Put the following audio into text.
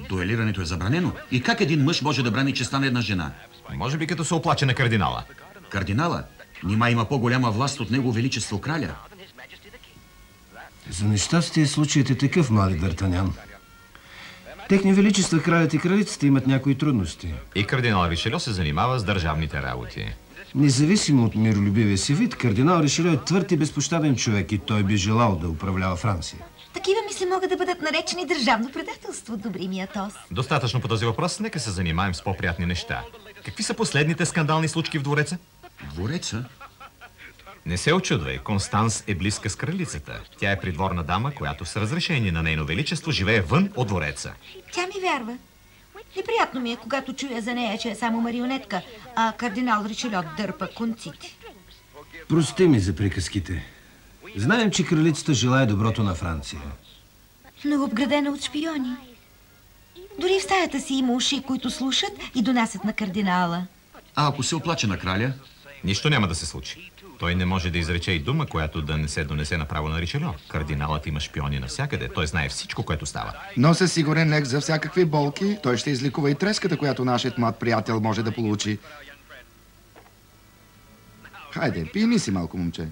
Дуелирането е забранено. И как един мъж може да брани честта на една жена? Може би като се оплаче на кардинала. Кардинала? Нима има по-голяма власт от него величество краля. За нещастие случаят е такъв, мали Д'Артанян. Техни величества, кралят и кралицата имат някои трудности. И кардинал Ришельо се занимава с държавните работи. Независимо от миролюбивия си вид, кардинал Ришельо е твърд и безпощаден човек и той би желал да управлява Франция. Такива мисли могат да бъдат наречени държавно предателство, добри ми Атос. Достатъчно по този въпрос, нека се занимаем с по-приятни неща. Какви са последните скандални случки в двореца? Двореца? Не се очудвай, Констанс е близка с кралицата. Тя е придворна дама, която с разрешение на нейно величество живее вън от двореца. Тя ми вярва. Неприятно ми е, когато чуя за нея, че е само марионетка, а кардинал Ришельо дърпа конците. Прости ми за приказките. Знаем, че кралицата желае доброто на Франция. Но обградена от шпиони. Дори в стаята си има уши, които слушат и донасят на кардинала. А ако се оплаче на краля? Нищо няма да се случи. Той не може да изрече и дума, която да не се донесе направо на Ришельо. Кардиналът има шпиони навсякъде. Той знае всичко, което става. Но със сигурен лек за всякакви болки, той ще изликува и треската, която нашият млад приятел може да получи. Хайде, пийни си малко, момче.